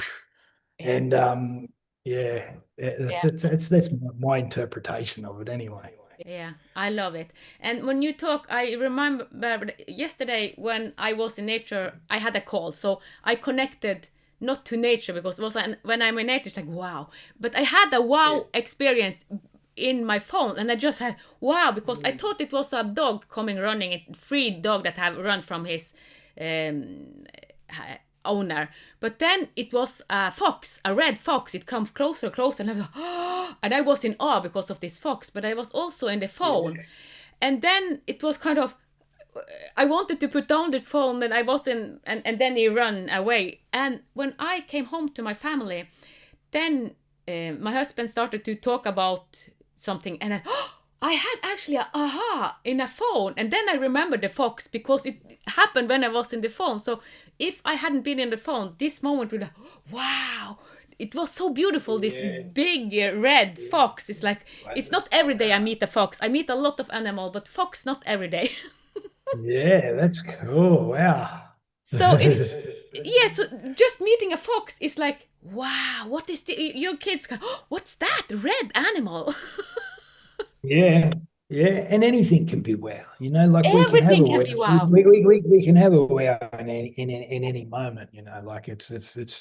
B: and yeah, that's my interpretation of it anyway.
A: Yeah, I love it. And when you talk, I remember yesterday when I was in nature, I had a call. So I connected not to nature because it was when I'm in nature, it's like wow. But I had a wow experience in my phone, and I just had wow because I thought it was a dog coming running, a free dog that have run from his owner. But then it was a fox, a red fox. It comes closer, and I was like, oh, and I was in awe because of this fox. But I was also in the phone, and then it was kind of, I wanted to put down the phone, and I wasn't, and then he ran away. And when I came home to my family, then my husband started to talk about something, and I had actually a aha in a phone, and then I remembered the fox because it happened when I was in the phone. So if I hadn't been in the phone, this moment would have, wow, it was so beautiful. This big red fox. It's like, it's not every day I meet a fox. I meet a lot of animal, but fox not every day.
B: Yeah, that's cool. Wow.
A: So so just meeting a fox is like, wow, what is your kids go, oh, what's that red animal?
B: Yeah, yeah, and anything can be wow. Like we can have
A: Everything
B: a
A: can
B: wow.
A: be wow.
B: We can have a wow in any moment. Like it's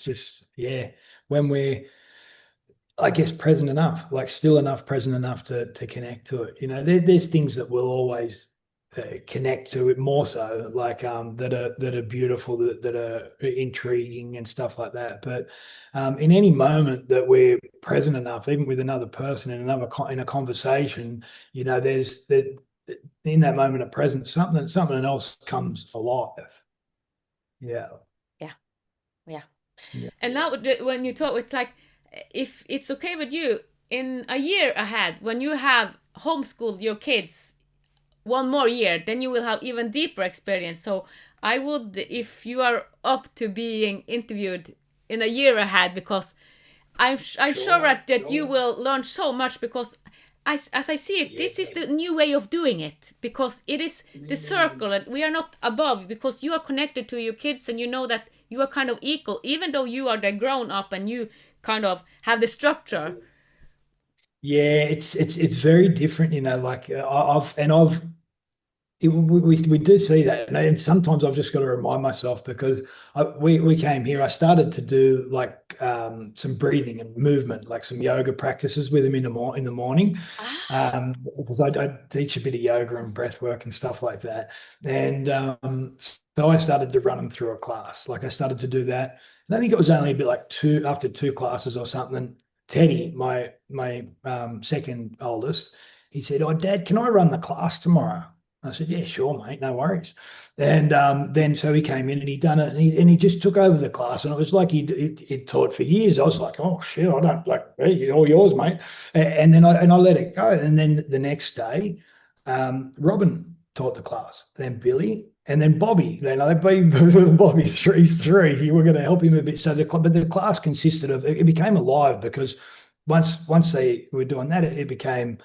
B: just, yeah, when we're, I guess, present enough, like still enough, present enough to connect to it. There's things that we'll always connect to it more so, like that are beautiful, that are intriguing and stuff like that. But in any moment that we're present enough, even with another person in a conversation, there's in that moment of presence, something else comes alive. Yeah.
A: Yeah. Yeah.
B: Yeah.
A: And now when you talk, it's like, if it's okay with you, in a year ahead, when you have homeschooled your kids one more year, then you will have even deeper experience. So I would, if you are up to being interviewed in a year ahead, because I'm sure that you will learn so much, because as I see it, this is the new way of doing it, because it is the circle and we are not above, because you are connected to your kids and you know that you are kind of equal, even though you are the grown up and you kind of have the structure.
B: Yeah, it's very different, like I've we do see that, and sometimes I've just got to remind myself because we came here. I started to do like some breathing and movement, like some yoga practices with them in the morning,
A: Ah.
B: because I teach a bit of yoga and breath work and stuff like that. And so I started to run them through a class. Like I started to do that, and I think it was only a bit like after two classes or something. Teddy, my second oldest, he said, "Oh, Dad, can I run the class tomorrow?" I said, "Yeah, sure, mate, no worries." And then so he came in and he done it, and he just took over the class, and it was like he'd taught for years. I was like, "Oh shit, I don't like, hey, all yours, mate." And then I let it go. And then the next day, Robin taught the class, then Billy, and then Bobby. Then I Bobby 3-3. You were going to help him a bit. So but the class consisted of, it became alive because once they were doing that, it became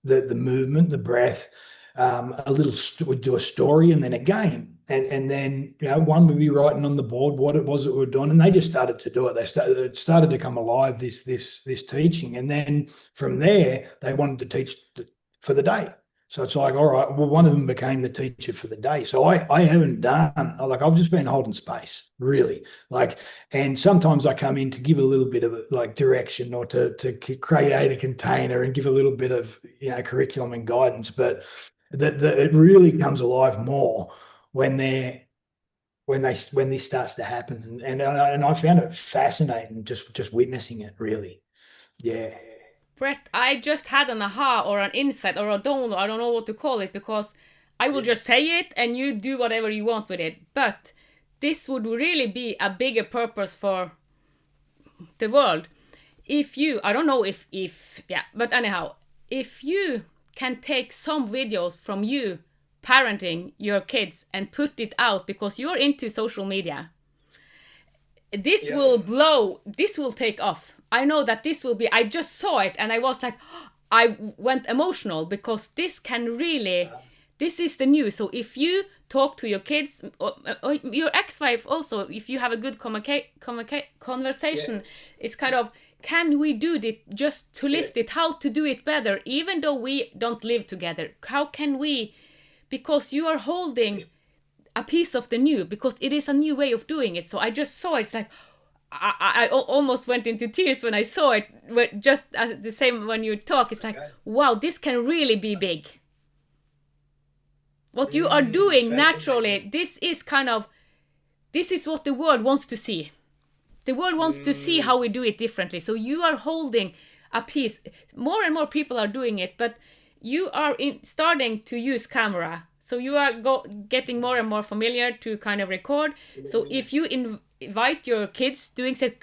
B: the movement, the breath, a little we'd do a story and then a game, and then one would be writing on the board what it was that we were doing, and they just started to do it. It started to come alive, this teaching, and then from there they wanted to teach for the day. So it's like, all right, well, one of them became the teacher for the day. So I haven't done, like, I've just been holding space, really. Like, and sometimes I come in to give a little bit of like direction or to create a container and give a little bit of, curriculum and guidance. But it really comes alive more when when this starts to happen. And I found it fascinating just witnessing it, really. Yeah.
A: Brett, I just had an aha or an insight or a download, I don't know what to call it, because I will just say it and you do whatever you want with it. But this would really be a bigger purpose for the world. If you, I don't know if yeah, but anyhow, if you can take some videos from you parenting your kids and put it out, because you're into social media, this will blow, this will take off. I know that this will be, I just saw it and I was like, I went emotional, because this can really, this is the news. So if you talk to your kids or your ex-wife also, if you have a good conversation, it's kind of, can we do it just to lift it, how to do it better, even though we don't live together? How can we, because you are holding a piece of the new, because it is a new way of doing it. So I just saw it. It's like I almost went into tears when I saw it. Just as the same when you talk, it's like, wow, this can really be big. What you are doing naturally, this is kind of, this is what the world wants to see. The world wants to see how we do it differently. So you are holding a piece. More and more people are doing it, but you are starting to use camera. So you are getting more and more familiar to kind of record. So if you invite your kids doing it,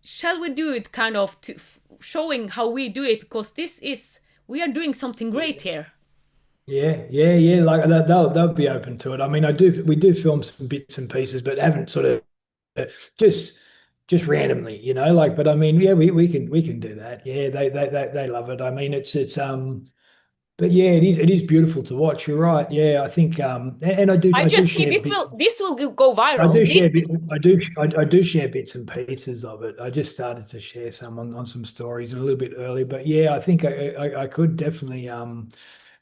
A: shall we do it kind of to showing how we do it? Because this is, we are doing something great here.
B: Yeah. Like they'll be open to it. I mean, we do film some bits and pieces, but haven't sort of just randomly, like. But I mean, yeah, we can do that. Yeah, they love it. I mean, but yeah, it is beautiful to watch. You're right. Yeah, I think and I do
A: just see
B: share bits.
A: this will go
B: I
A: viral.
B: do share I do share bits and pieces of it. I just started to share some on some stories a little bit early, but yeah, I think I could definitely be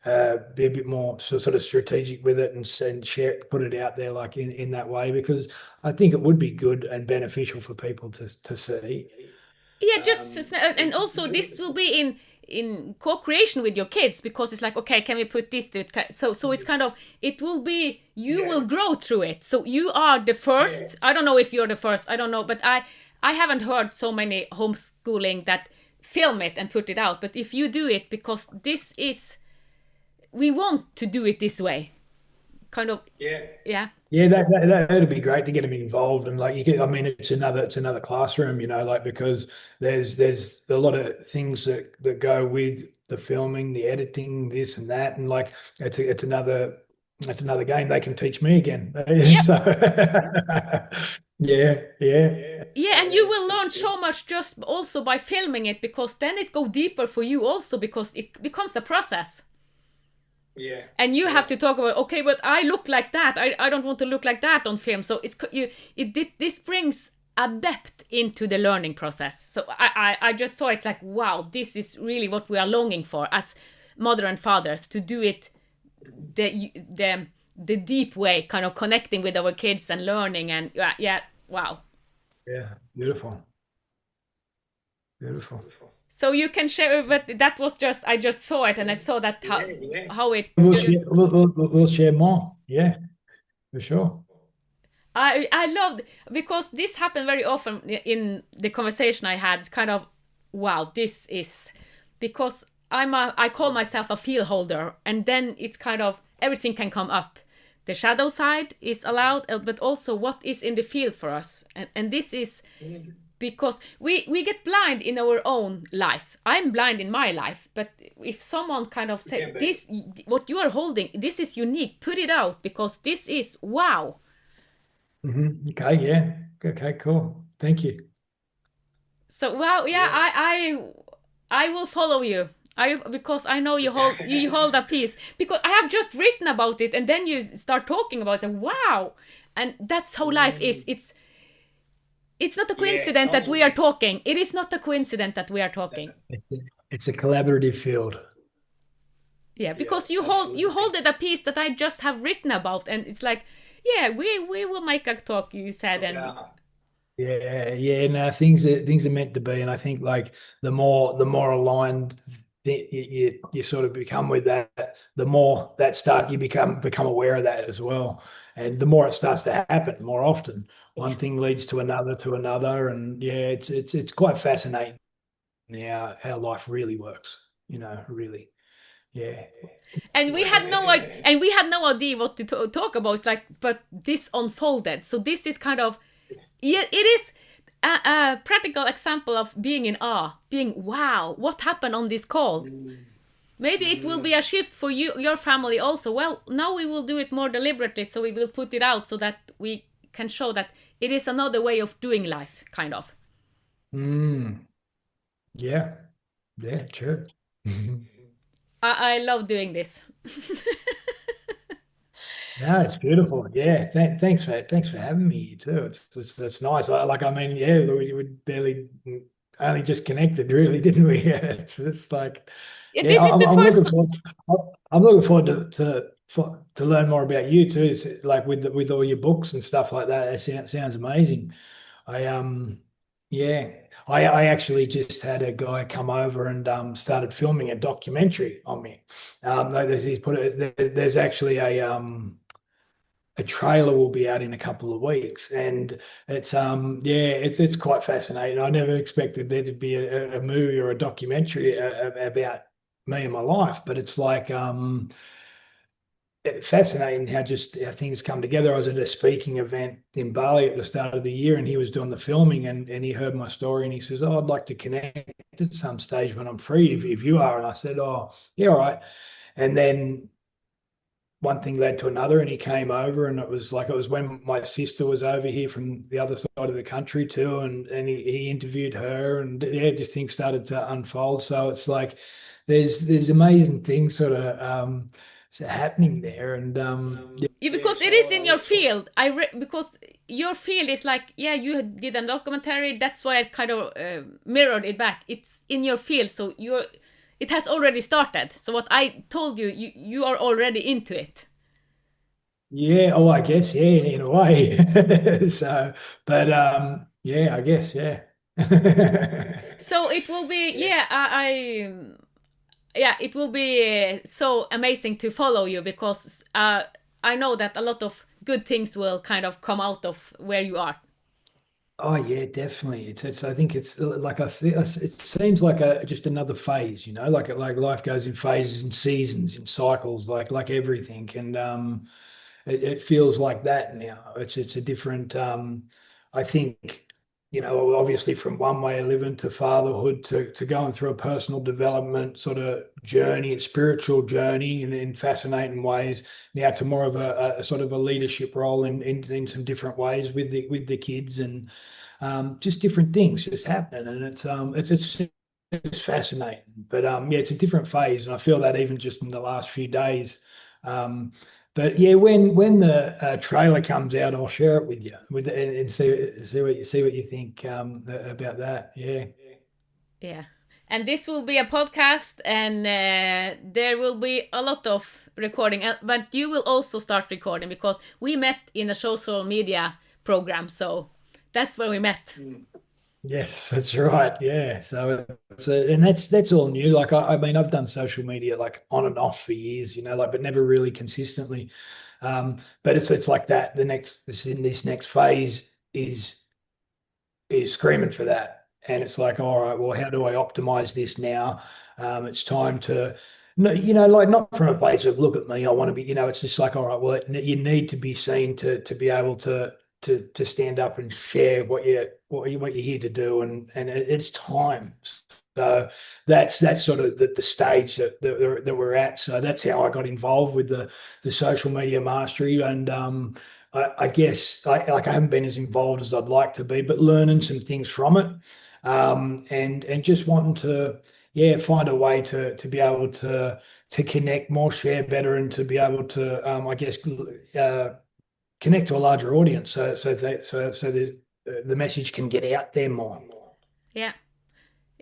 B: a bit more sort of strategic with it and share it, put it out there like in that way, because I think it would be good and beneficial for people to see.
A: Yeah, just and also this will be in co-creation with your kids, because it's like, okay, can we put this to it? So it's kind of, it will be, you will grow through it. So you are the first. I don't know if you're the first, I don't know, but I haven't heard so many homeschooling that film it and put it out. But if you do it, because this is, we want to do it this way, kind of.
B: Yeah.
A: Yeah.
B: Yeah, that'd be great to get them involved, and like you can, I mean, it's another classroom, like because there's a lot of things that go with the filming, the editing, this and that, and like it's another game they can teach me again.
A: Yep.
B: So yeah, yeah,
A: Yeah, and you will learn so much just also by filming it, because then it go deeper for you also, because it becomes a process.
B: yeah,
A: And you have to talk about, okay, but I look like that. I don't want to look like that on film. So this brings a depth into the learning process. So I just saw it like, wow, this is really what we are longing for as mother and fathers, to do it the deep way, kind of connecting with our kids and learning, and yeah, wow.
B: yeah. Beautiful, beautiful.
A: So you can share, but that was just, I just saw it and I saw that how it
B: We'll
A: just,
B: share, we'll share more. Yeah, for sure.
A: I loved, because this happened very often in the conversation I had. It's kind of, wow, this is, because I call myself a feel holder, and then it's kind of everything can come up. The shadow side is allowed, but also what is in the field for us, and this is because we get blind in our own life. I'm blind in my life, but if someone kind of say this, what you are holding, this is unique, put it out, because this is wow.
B: Okay, yeah. Okay, cool. Thank you.
A: So wow, yeah, I will follow you. Because I know you hold a piece, because I have just written about it, and then you start talking about it. Wow, and that's how life is. It's not a coincidence that we are talking. It is not a coincidence that we are talking.
B: It's a collaborative field.
A: Yeah, because you hold it a piece that I just have written about, and it's like, yeah, we will make a talk. You said, and
B: Yeah. No, things are meant to be, and I think like the more aligned you sort of become with that, the more that start you become aware of that as well, and the more it starts to happen more often. One thing leads to another, and yeah, it's quite fascinating how life really works. Really, yeah.
A: and we had no idea what to talk about. It's like, but this unfolded. So this is kind of, yeah, it is a practical example of being in awe, being wow, what happened on this call. Maybe it will be a shift for you, your family also. Well, now we will do it more deliberately, so we will put it out so that we can show that it is another way of doing life, kind of.
B: Mm, yeah, yeah, sure.
A: I love doing this.
B: No, it's beautiful. Yeah, thanks for having me too. It's nice. I mean, yeah, we barely only just connected, really, didn't we? Yeah, it's like,
A: Yeah,
B: yeah,
A: this is the
B: I'm
A: first.
B: looking forward. I'm looking forward to learn more about you too. Like with all your books and stuff like that. It sounds amazing. I yeah, I actually just had a guy come over and started filming a documentary on me. There's actually a trailer will be out in a couple of weeks, and it's quite fascinating. I never expected there to be a movie or a documentary about me and my life, but it's like fascinating how things come together. I was at a speaking event in Bali at the start of the year, and he was doing the filming, and he heard my story, and he says, "Oh, I'd like to connect at some stage when I'm free, if you are." And I said, "Oh, yeah, all right." And then one thing led to another, and he came over, and it was when my sister was over here from the other side of the country too, and he interviewed her, and yeah, just things started to unfold. So it's like there's amazing things sort of happening there, and
A: Yeah, because it is in your field. Because your field is like, yeah, you did a documentary. That's why I kind of mirrored it back. It's in your field, so it has already started. So what I told you, you are already into it.
B: yeah, oh, I guess, yeah, in a way. So, but yeah, I guess, yeah.
A: So it will be, yeah, yeah, it will be so amazing to follow you, because I know that a lot of good things will kind of come out of where you are.
B: Oh yeah, definitely. It's I think it's like it seems like a just another phase, like life goes in phases and seasons and cycles, like everything. And it feels like that now. It's a different I think, obviously from one way of living to fatherhood to going through a personal development sort of journey and spiritual journey in fascinating ways, now to more of a sort of a leadership role in some different ways with the kids, and just different things just happening, and it's fascinating. But yeah, it's a different phase, and I feel that even just in the last few days. Um, but yeah, when the trailer comes out, I'll share it with you and see what you think about that. Yeah.
A: Yeah. And this will be a podcast, and there will be a lot of recording. But you will also start recording because we met in a social media program. So that's where we met.
B: Yes, that's right. Yeah. So and that's all new. Like I mean, I've done social media like on and off for years, like, but never really consistently. But it's like that. This next phase is screaming for that. And it's like, all right, well, how do I optimize this now? It's time to, no, like not from a place of look at me, I want to be, it's just like, all right, well, you need to be seen to be able to stand up and share what you're here to do, and it's time. So that's sort of the stage that we're at. So that's how I got involved with the social media mastery, and I guess I haven't been as involved as I'd like to be, but learning some things from it, and just wanting to, yeah, find a way to be able to connect more, share better, and to be able to, I guess, connect to a larger audience, so the message can get out there more.
A: Yeah.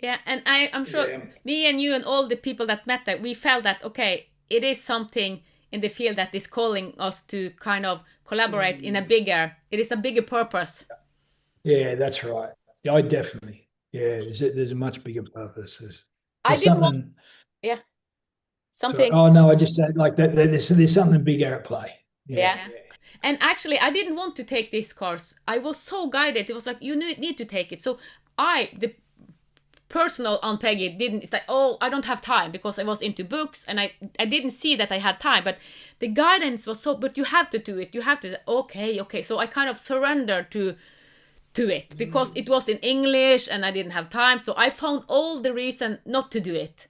A: Yeah. And I'm sure me and you and all the people that met there, we felt that, okay, it is something in the field that is calling us to kind of collaborate in it is a bigger purpose.
B: Yeah, that's right. Yeah, I definitely. Yeah, there's a much bigger purpose.
A: I
B: There's
A: didn't want,
B: something.
A: yeah,
B: Sorry.
A: something.
B: Oh no, I just said like that. There's something bigger at play. Yeah.
A: Yeah. And actually, I didn't want to take this course. I was so guided. It was like, you need to take it. So the personal Ann-Peggy didn't, it's like, oh, I don't have time because I was into books and I didn't see that I had time. But the guidance was so, but you have to do it. You have to, okay. So I kind of surrendered to it because it was in English and I didn't have time. So I found all the reason not to do it.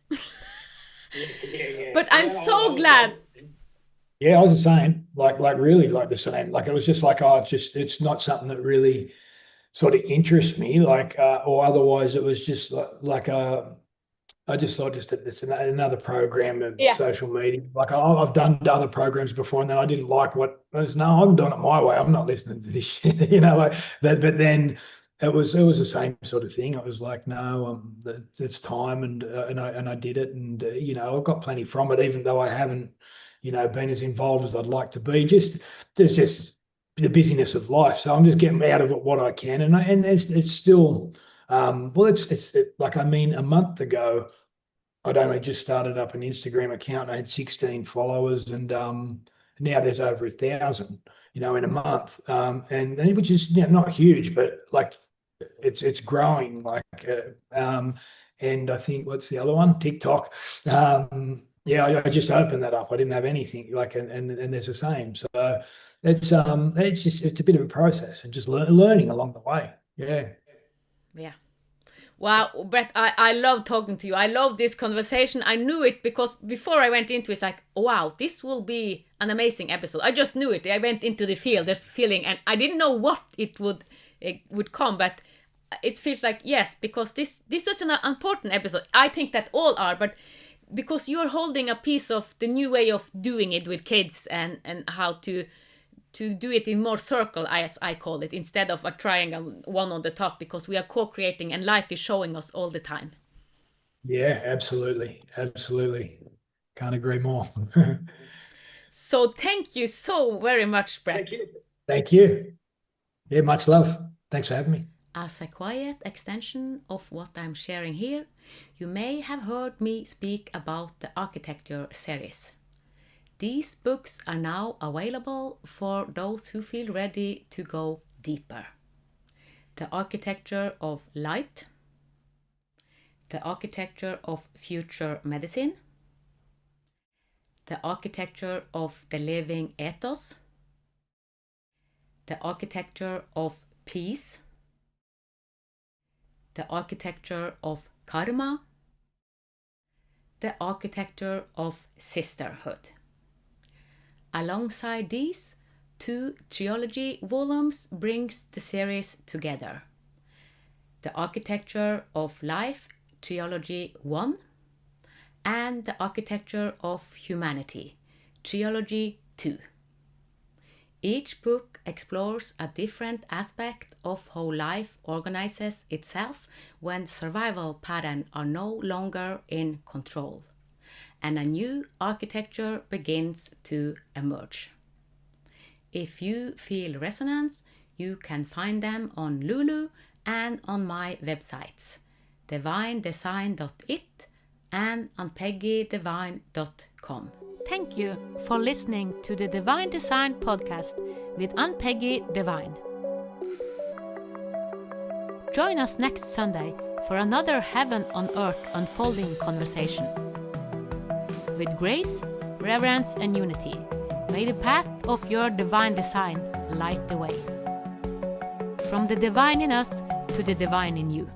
A: But I'm so glad.
B: Yeah, I was the same. Like really like the same. Like it was just like, oh, it's not something that really sort of interests me. Like or otherwise it was just I just thought it's another program of
A: Yeah.
B: social media. Like I've done other programs before, and then I didn't like what. I just, no, I'm doing it my way. I'm not listening to this shit, like that. But then it was the same sort of thing. It was like, no, it's time, and I did it, and I've got plenty from it, even though I haven't, been as involved as I'd like to be. There's just the busyness of life, so I'm just getting out of it what I can, and it's still. Well, like, I mean, a month ago, I'd only just started up an Instagram account and I had 16 followers, and now there's over 1,000, in a month, and which is, not huge, but like it's growing, like, and I think, what's the other one? TikTok. Yeah, I just opened that up. I didn't have anything, like, and there's the same. So it's a bit of a process and just learning along the way. Yeah.
A: Yeah. Wow, Brett, I love talking to you. I love this conversation. I knew it because before I went into it, it's like, wow, this will be an amazing episode. I just knew it. I went into the field, there's feeling, and I didn't know what it would come, but it feels like yes, because this was an important episode. I think that all are, but because you're holding a piece of the new way of doing it with kids and how to do it in more circle, as I call it, instead of a triangle one on the top, because we are co-creating and life is showing us all the time.
B: Yeah, absolutely. Absolutely. Can't agree more.
A: So thank you so very much, Brett.
B: Thank you. Thank you. Yeah, much love. Thanks for having me.
A: As a quiet extension of what I'm sharing here, you may have heard me speak about the architecture series. These books are now available for those who feel ready to go deeper. the architecture of light, the architecture of future medicine, the architecture of the living ethos, the architecture of peace, the architecture of karma, the architecture of sisterhood. Alongside these, 2 trilogy volumes brings the series together. The Architecture of Life, Trilogy 1, and The Architecture of Humanity, Trilogy 2. Each book explores a different aspect of how life organizes itself when survival patterns are no longer in control, and a new architecture begins to emerge. If you feel resonance, you can find them on Lulu and on my websites, divinedesign.it and Ann-Peggy.divine.com. Thank you for listening to the Divine Design Podcast with Ann-Peggy Divine. Join us next Sunday for another Heaven on Earth unfolding conversation. With grace, reverence, and unity, may the path of your divine design light the way. From the divine in us to the divine in you.